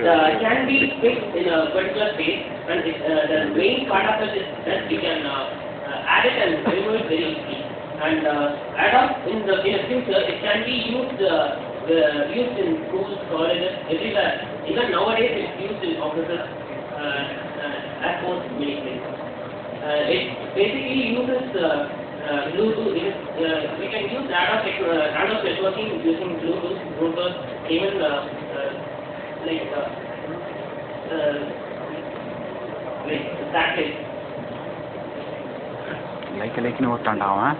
can be fixed in a particular space, and the main part of it is that you can add it and remove it very easily. And add up in the future, it can be used in schools, colleges, everywhere. Even nowadays, it's used in offices, airports, many places. It basically uses Bluetooth. We can use ad-hoc networking using Bluetooth, routers, even like satellites. Like no tanda.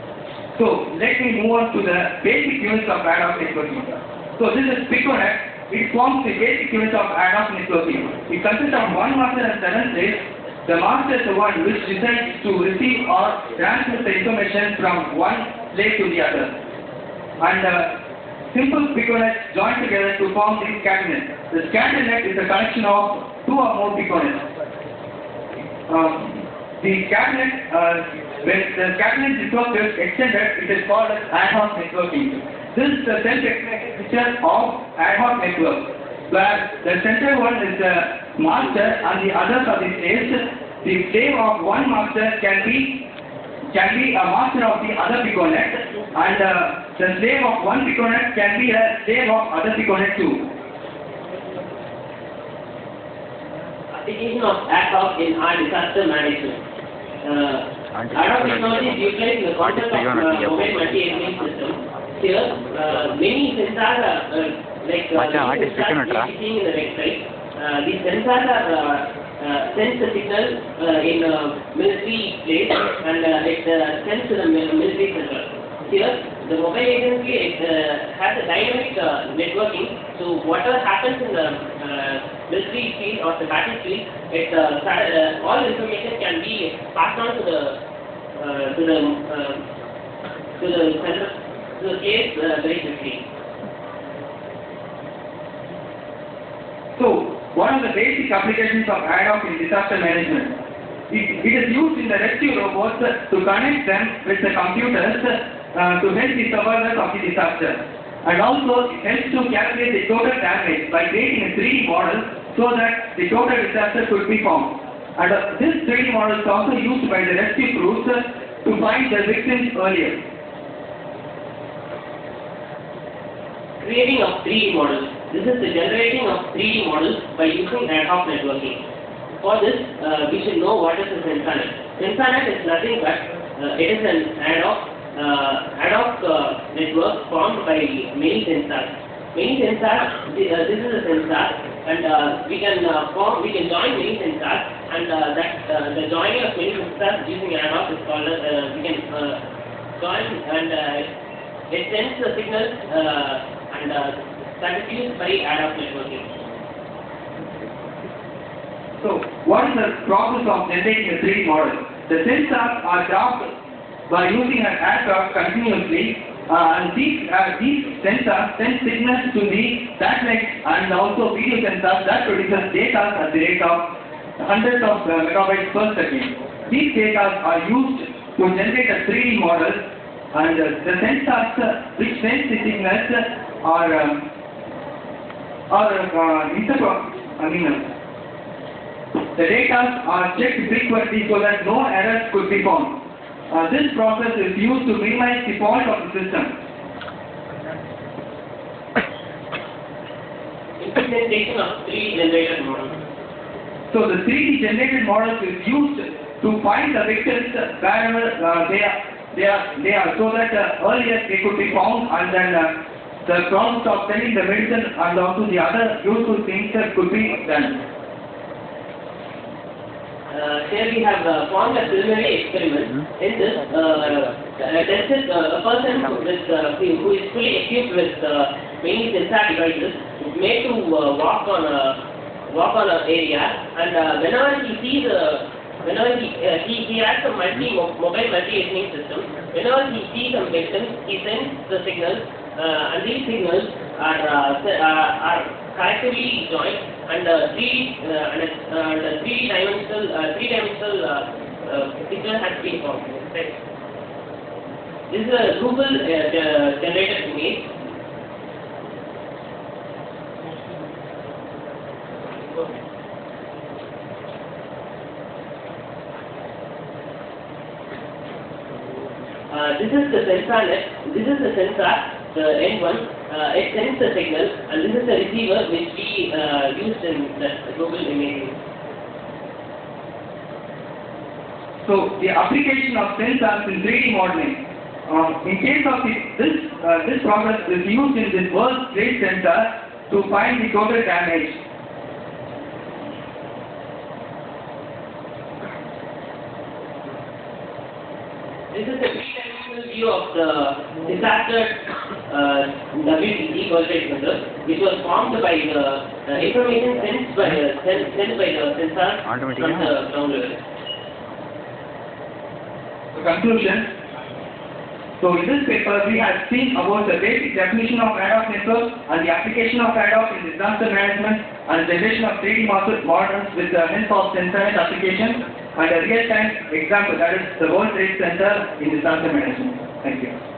So let me move on to the basic units of ad-hoc networking. So this is Piconet. It forms the basic unit of ad-hoc networking. It consists of one master and 7 slaves. The master is the one which decides to receive or transmit the information from one slave to the other. And simple Piconets join together to form the catenet. The catenet is a collection of 2 or more Piconets. The catenet, when the catenet network is extended, it is called as ad hoc networking. This is the self-extended picture of ad hoc network, where the center one is the master and the others are the slaves. The slave of one master can be a master of the other Piconet, and the slave of one Piconet can be a slave of other Piconet too. Application of ad hoc in our disaster management. Ad hoc technology is utilized in the context of mobile multi-agent system. Here, many sensors are like sensors you see in the website. These sensors are sends the signal in military place, and it sends to the military center. Here, the mobile agency has a dynamic networking. So whatever happens in the military field or the battle field, all information can be passed on to the center, to the place very quickly. So, one of the basic applications of ad hoc in disaster management. It is used in the rescue robots to connect them with the computers to help the survivors of the disaster. And also, it helps to calculate the total damage by creating a 3D model so that the total disaster could be formed. And this 3D model is also used by the rescue crews to find the victims earlier. Creating of 3D models. This is the generating of 3D models by using ad hoc networking. For this, we should know what is a SENSANET. SENSANET is nothing but it is an ad hoc network formed by many sensors. Many sensors. This is a sensor, and we can join many sensors, and the joining of many sensors using ad hoc is called as we can join, and it sends the signals and that is used by ad hoc networking. So, what is the process of generating a 3D model? The sensors are graphed by using an ad hoc continuously, and these sensors send signals to the satellite and also video sensors that produces data at the rate of hundreds of megabytes per second. These data are used to generate a 3D model, and the sensors which send the signals the data are checked frequently so that no errors could be found. This process is used to minimize the fault of the system. Implementation of 3D generated models. So the 3D generated models is used to find the victims wherever they are, so that earlier they could be found, and then the process of sending the medicine and also the other useful things that could be done. Here we have formed a preliminary experiment. In this, tested a person who is fully equipped with many sensor devices is made to walk on an area, and whenever he sees he has a mobile multi-agent system. Whenever he sees some victims, he sends the signals, and these signals are collectively joined, and three-dimensional picture has been formed. Right. This is a Google generated image. This is the sensor net. This is the sensor, the N1. It sends the signal, and this is the receiver which we used in the global imaging. So the application of sensors in 3D modeling. In case of this process is used in this World Trade Center to find the total damage. This is the three-dimensional view of the disaster WTC, World Trade Center, which was formed by the information sent by the sensor from the ground level. The conclusion. So in this paper, we have seen about the basic definition of ad hoc network and the application of ad hoc in disaster management and the generation of 3D models with the help of sensor net application and a real-time example, that is the World Trade Center in disaster management. Thank you.